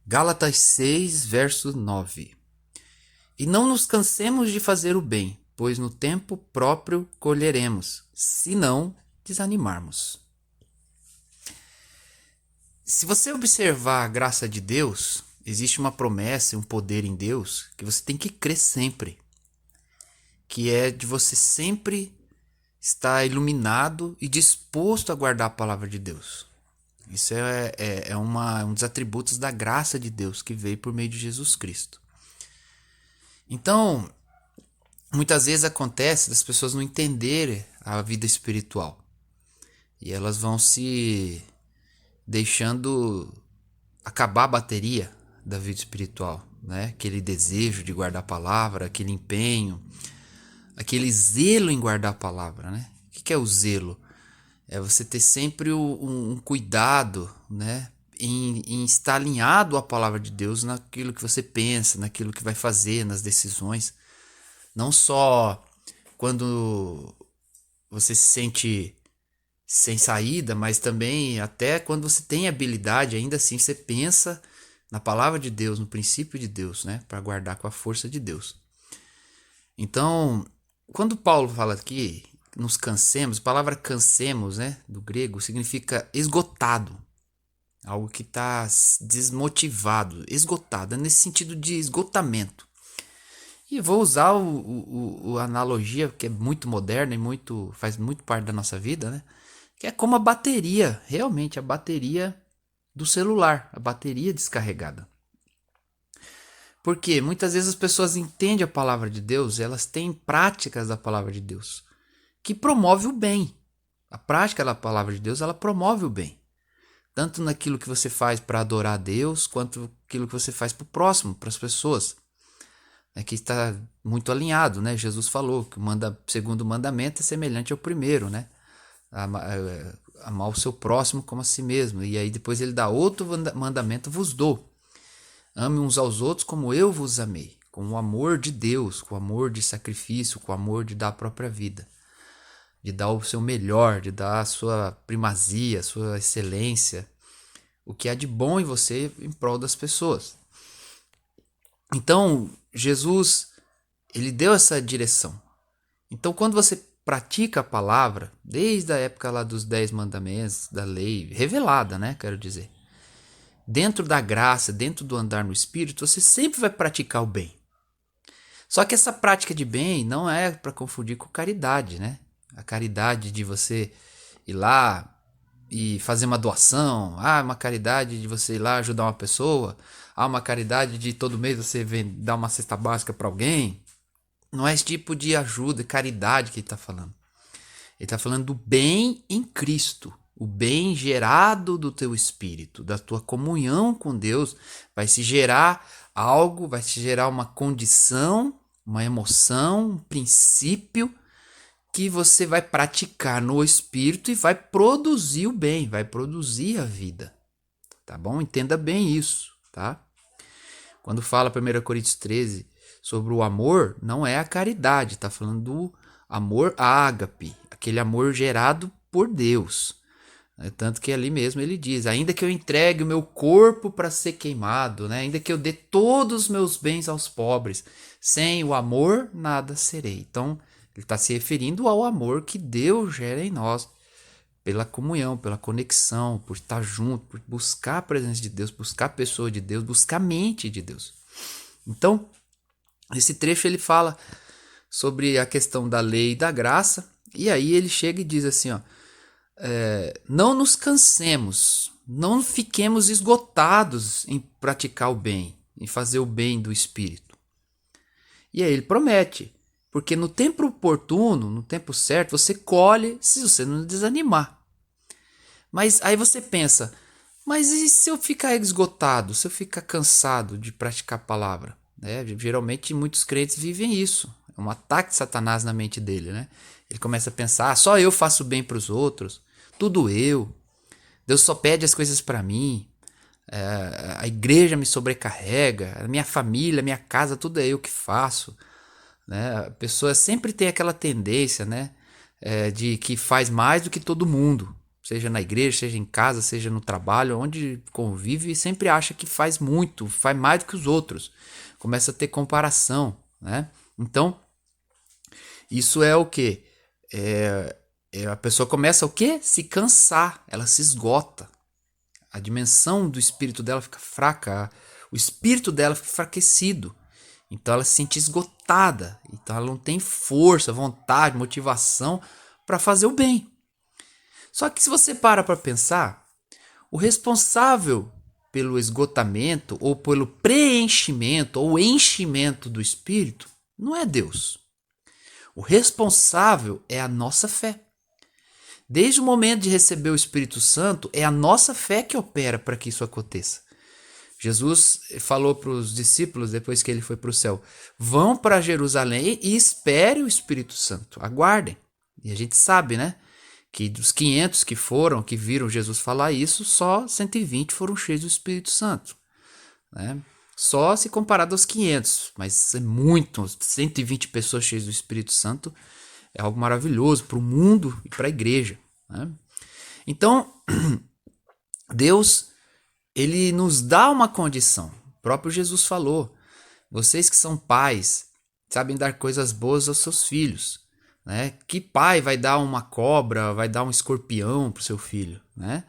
Gálatas 6, verso 9. E não nos cansemos de fazer o bem, pois no tempo próprio colheremos, se não desanimarmos. Se você observar a graça de Deus, existe uma promessa e um poder em Deus que você tem que crer sempre, que é de você sempre estar iluminado e disposto a guardar a palavra de Deus. Isso um dos atributos da graça de Deus que veio por meio de Jesus Cristo. Então, muitas vezes acontece das pessoas não entenderem a vida espiritual e elas vão se deixando acabar a bateria da vida espiritual, né? Aquele desejo de guardar a palavra, aquele empenho, aquele zelo em guardar a palavra, né? O que é o zelo? É você ter sempre um cuidado, né? Em estar alinhado à palavra de Deus naquilo que você pensa, naquilo que vai fazer, nas decisões. Não só quando você se sente sem saída, mas também até quando você tem habilidade, ainda assim você pensa na palavra de Deus, no princípio de Deus, né? Para guardar com a força de Deus. Então, quando Paulo fala aqui, nos cansemos, a palavra cansemos, né? Do grego, significa esgotado. Algo que está desmotivado, esgotado, é nesse sentido de esgotamento. E vou usar a analogia que é muito moderna e faz muito parte da nossa vida, né? Que é como a bateria, realmente a bateria do celular, a bateria descarregada. Porque muitas vezes as pessoas entendem a palavra de Deus, elas têm práticas da palavra de Deus, que promove o bem. A prática da palavra de Deus, ela promove o bem. Tanto naquilo que você faz para adorar a Deus, quanto naquilo que você faz para o próximo, para as pessoas. Aqui está muito alinhado, né? Jesus falou que o segundo mandamento é semelhante ao primeiro, né? Amar o seu próximo como a si mesmo. E aí depois ele dá outro mandamento, vos dou. Ame uns aos outros como eu vos amei. Com o amor de Deus, com o amor de sacrifício, com o amor de dar a própria vida. De dar o seu melhor, de dar a sua primazia, a sua excelência. O que há de bom em você em prol das pessoas. Então, Jesus, ele deu essa direção. Então, quando você pratica a palavra, desde a época lá dos 10 mandamentos, da lei, revelada, né, quero dizer. Dentro da graça, dentro do andar no Espírito, você sempre vai praticar o bem. Só que essa prática de bem não é para confundir com caridade, né? A caridade de você ir lá e fazer uma doação, uma caridade de você ir lá ajudar uma pessoa, uma caridade de todo mês você dar uma cesta básica para alguém. Não é esse tipo de ajuda, caridade que ele está falando. Ele está falando do bem em Cristo. O bem gerado do teu espírito, da tua comunhão com Deus, vai se gerar algo, vai se gerar uma condição, uma emoção, um princípio que você vai praticar no espírito e vai produzir o bem, vai produzir a vida. Tá bom? Entenda bem isso, tá? Quando fala 1 Coríntios 13 sobre o amor, não é a caridade, tá falando do amor ágape, aquele amor gerado por Deus. Tanto que ali mesmo ele diz, ainda que eu entregue o meu corpo para ser queimado, né? Ainda que eu dê todos os meus bens aos pobres, sem o amor nada serei. Então, ele está se referindo ao amor que Deus gera em nós, pela comunhão, pela conexão, por estar junto, por buscar a presença de Deus, buscar a pessoa de Deus, buscar a mente de Deus. Então, esse trecho ele fala sobre a questão da lei e da graça, e aí ele chega e diz assim, ó, não nos cansemos, não fiquemos esgotados em praticar o bem, em fazer o bem do Espírito. E aí ele promete, porque no tempo oportuno, no tempo certo, você colhe se você não desanimar. Mas aí você pensa, mas e se eu ficar esgotado, se eu ficar cansado de praticar a palavra? Geralmente muitos crentes vivem isso. É um ataque de Satanás na mente dele, né? Ele começa a pensar, só eu faço bem para os outros, tudo eu. Deus só pede as coisas para mim. A igreja me sobrecarrega, a minha família, a minha casa, tudo é eu que faço. Né? A pessoa sempre tem aquela tendência, né? De que faz mais do que todo mundo. seja na igreja, seja em casa, seja no trabalho, onde convive, e sempre acha que faz muito, faz mais do que os outros. Começa a ter comparação, né? Então, isso é o quê? A pessoa começa o quê? Se cansar, ela se esgota. A dimensão do espírito dela fica fraca, o espírito dela fica enfraquecido. Então ela se sente esgotada, então ela não tem força, vontade, motivação para fazer o bem. Só que se você para pensar, o responsável pelo esgotamento ou pelo preenchimento ou enchimento do espírito não é Deus. O responsável é a nossa fé. Desde o momento de receber o Espírito Santo, é a nossa fé que opera para que isso aconteça. Jesus falou para os discípulos, depois que ele foi para o céu, vão para Jerusalém e esperem o Espírito Santo, aguardem. E a gente sabe, né, que dos 500 que viram Jesus falar isso, só 120 foram cheios do Espírito Santo, né? Só se comparado aos 500, mas é muito, 120 pessoas cheias do Espírito Santo é algo maravilhoso para o mundo e para a igreja, né? Então, Deus, ele nos dá uma condição. O próprio Jesus falou, vocês que são pais, sabem dar coisas boas aos seus filhos, né? Que pai vai dar uma cobra, vai dar um escorpião para o seu filho, né?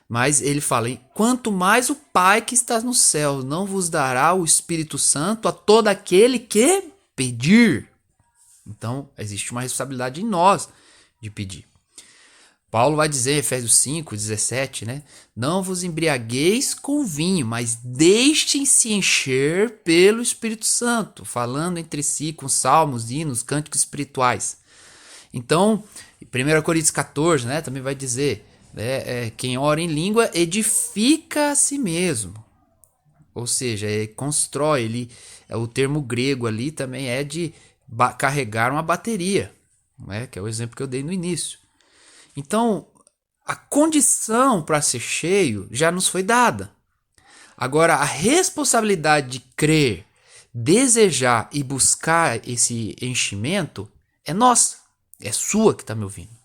Mas ele fala, quanto mais o Pai que está no céu não vos dará o Espírito Santo a todo aquele que pedir. Então, existe uma responsabilidade em nós de pedir. Paulo vai dizer em Efésios 5, 17, né? Não vos embriagueis com vinho, mas deixem-se encher pelo Espírito Santo, falando entre si com salmos, hinos, cânticos espirituais. Então, 1 Coríntios 14, né, também vai dizer, quem ora em língua edifica a si mesmo. Ou seja, constrói, o termo grego ali também é de carregar uma bateria, né, que é o exemplo que eu dei no início. Então, a condição para ser cheio já nos foi dada. Agora, a responsabilidade de crer, desejar e buscar esse enchimento é nossa, é sua que está me ouvindo.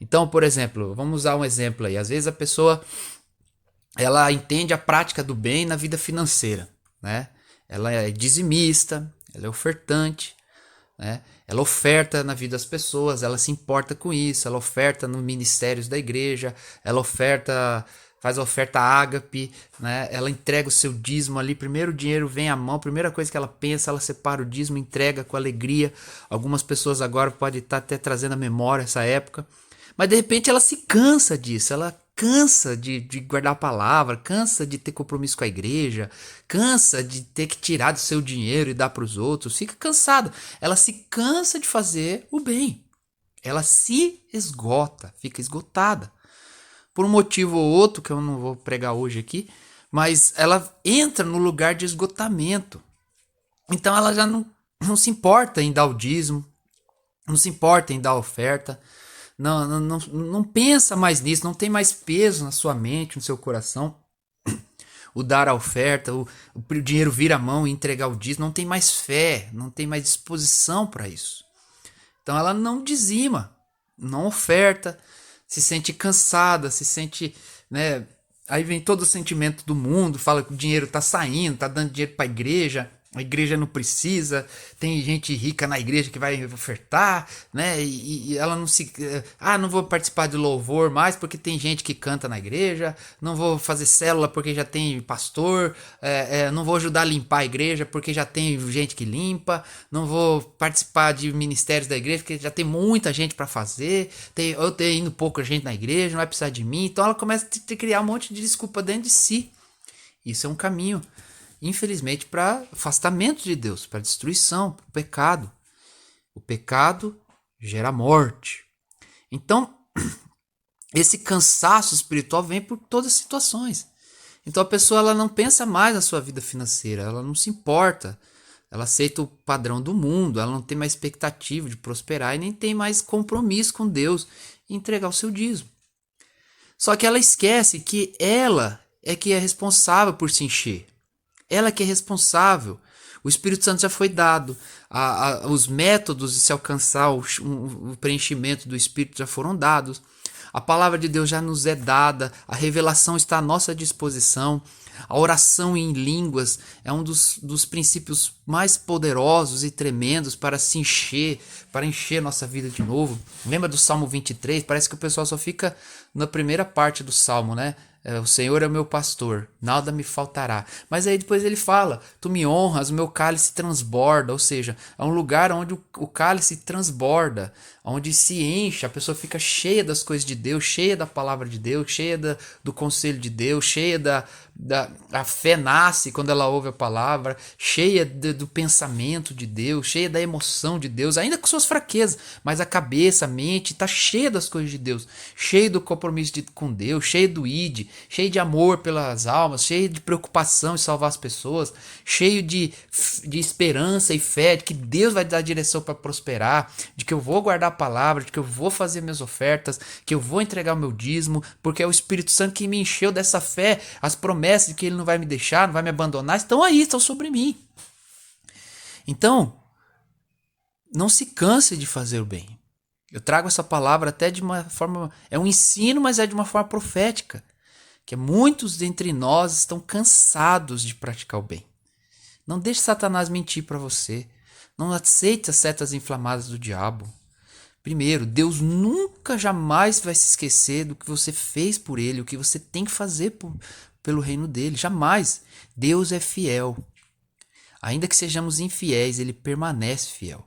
Então, por exemplo, vamos usar um exemplo aí. Às vezes a pessoa ela entende a prática do bem na vida financeira, né? Ela é dizimista, ela é ofertante, né? Ela oferta na vida das pessoas, ela se importa com isso, ela oferta nos ministérios da igreja, ela faz a oferta ágape, né? Ela entrega o seu dízimo ali, primeiro o dinheiro vem à mão, primeira coisa que ela pensa, ela separa o dízimo, entrega com alegria. Algumas pessoas agora podem estar até trazendo à memória essa época, mas de repente ela se cansa disso, ela cansa de guardar a palavra, cansa de ter compromisso com a igreja, cansa de ter que tirar do seu dinheiro e dar para os outros, fica cansada. Ela se cansa de fazer o bem, ela se esgota, fica esgotada. Por um motivo ou outro, que eu não vou pregar hoje aqui, mas ela entra no lugar de esgotamento. Então ela já não se importa em dar o dízimo, não se importa em dar a oferta, não pensa mais nisso, não tem mais peso na sua mente, no seu coração. O dar a oferta, o dinheiro vir à mão e entregar o dízimo, não tem mais fé, não tem mais disposição para isso. Então ela não dizima, não oferta, se sente cansada, se sente, né? Aí vem todo o sentimento do mundo, fala que o dinheiro tá saindo, tá dando dinheiro para a igreja não precisa, tem gente rica na igreja que vai ofertar, né? E ela não se... não vou participar de louvor mais porque tem gente que canta na igreja, não vou fazer célula porque já tem pastor, não vou ajudar a limpar a igreja porque já tem gente que limpa, não vou participar de ministérios da igreja porque já tem muita gente para fazer, eu tenho indo pouca gente na igreja, não vai precisar de mim. Então ela começa a criar um monte de desculpa dentro de si. Isso é um caminho, infelizmente, para afastamento de Deus, para destruição, para o pecado. O pecado gera morte. Então, esse cansaço espiritual vem por todas as situações. Então a pessoa ela não pensa mais na sua vida financeira, ela não se importa, ela aceita o padrão do mundo, ela não tem mais expectativa de prosperar e nem tem mais compromisso com Deus em entregar o seu dízimo. Só que ela esquece que ela é que é responsável por se encher. Ela que é responsável. O Espírito Santo já foi dado. Os métodos de se alcançar o preenchimento do Espírito já foram dados. A palavra de Deus já nos é dada, a revelação está à nossa disposição. A oração em línguas é um dos princípios mais poderosos e tremendos para se encher, para encher nossa vida de novo. Lembra do Salmo 23? Parece que o pessoal só fica na primeira parte do Salmo, né? O Senhor é o meu pastor, nada me faltará. Mas aí depois ele fala, tu me honras, o meu cálice transborda. Ou seja, é um lugar onde o cálice transborda, onde se enche, a pessoa fica cheia das coisas de Deus, cheia da palavra de Deus, cheia do conselho de Deus, cheia a fé nasce quando ela ouve a palavra, cheia do pensamento de Deus, cheia da emoção de Deus, ainda com suas fraquezas, mas a cabeça, a mente está cheia das coisas de Deus, cheia do compromisso com Deus, cheia do id, cheio de amor pelas almas, cheio de preocupação em salvar as pessoas, cheio de esperança e fé de que Deus vai dar direção para prosperar, de que eu vou guardar a palavra, de que eu vou fazer minhas ofertas, que eu vou entregar o meu dízimo, porque é o Espírito Santo que me encheu dessa fé, as promessas de que Ele não vai me deixar, não vai me abandonar, estão aí, estão sobre mim. Então, não se canse de fazer o bem. Eu trago essa palavra até de uma forma, é um ensino, mas é de uma forma profética, que muitos dentre nós estão cansados de praticar o bem. Não deixe Satanás mentir para você. Não aceite as setas inflamadas do diabo. Primeiro, Deus nunca jamais vai se esquecer do que você fez por ele, o que você tem que fazer pelo reino dele. Jamais. Deus é fiel. Ainda que sejamos infiéis, ele permanece fiel.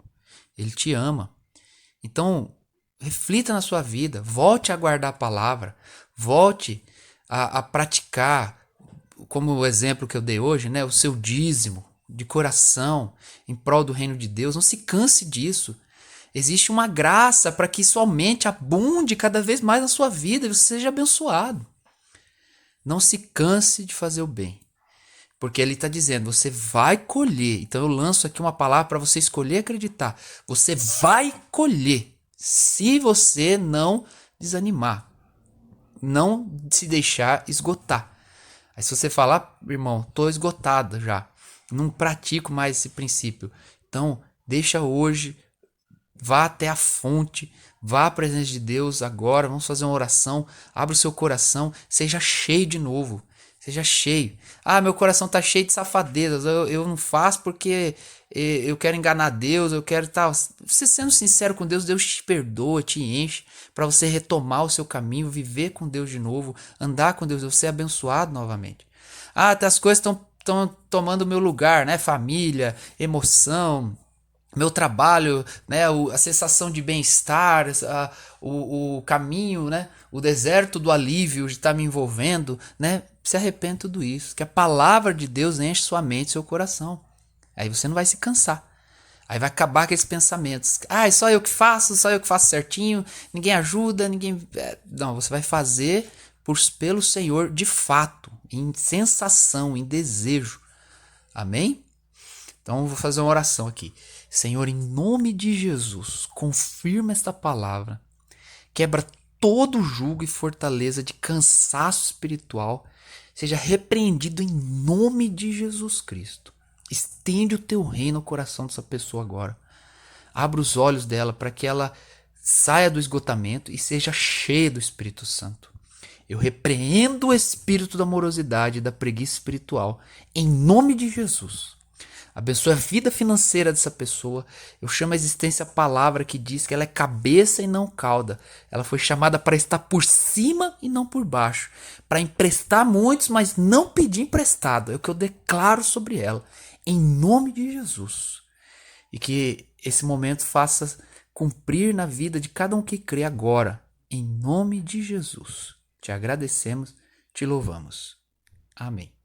Ele te ama. Então, reflita na sua vida. Volte a guardar a palavra. Volte a praticar, como o exemplo que eu dei hoje, né, o seu dízimo de coração em prol do reino de Deus. Não se canse disso. Existe uma graça para que isso aumente, abunde cada vez mais na sua vida e você seja abençoado. Não se canse de fazer o bem, porque ele está dizendo, você vai colher. Então eu lanço aqui uma palavra para você escolher acreditar. Você vai colher se você não desanimar, não se deixar esgotar. Aí se você falar, irmão, estou esgotado já, não pratico mais esse princípio. Então deixa hoje, vá até a fonte, vá à presença de Deus agora, vamos fazer uma oração, abra o seu coração, seja cheio de novo, seja cheio. Ah, meu coração está cheio de safadezas, eu não faço porque eu quero enganar Deus, eu quero tal. Você sendo sincero com Deus, Deus te perdoa, te enche, para você retomar o seu caminho, viver com Deus de novo, andar com Deus, você é abençoado novamente. Ah, as coisas estão tomando o meu lugar, né? Família, emoção, meu trabalho, né, a sensação de bem-estar, o caminho, né, o deserto do alívio de estar me envolvendo, né, se arrepende de tudo isso, que a palavra de Deus enche sua mente, seu coração. Aí você não vai se cansar. Aí vai acabar aqueles pensamentos. Ah, é só eu que faço certinho, ninguém ajuda, ninguém... Não, você vai fazer pelo Senhor de fato, em sensação, em desejo. Amém? Então eu vou fazer uma oração aqui. Senhor, em nome de Jesus, confirma esta palavra. Quebra todo jugo e fortaleza de cansaço espiritual. Seja repreendido em nome de Jesus Cristo. Estende o teu reino no coração dessa pessoa agora. Abra os olhos dela para que ela saia do esgotamento e seja cheia do Espírito Santo. Eu repreendo o espírito da morosidade e da preguiça espiritual em nome de Jesus. Abençoe a vida financeira dessa pessoa. Eu chamo a existência a palavra que diz que ela é cabeça e não cauda. Ela foi chamada para estar por cima e não por baixo. Para emprestar muitos, mas não pedir emprestado. É o que eu declaro sobre ela. Em nome de Jesus. E que esse momento faça cumprir na vida de cada um que crê agora. Em nome de Jesus. Te agradecemos, te louvamos. Amém.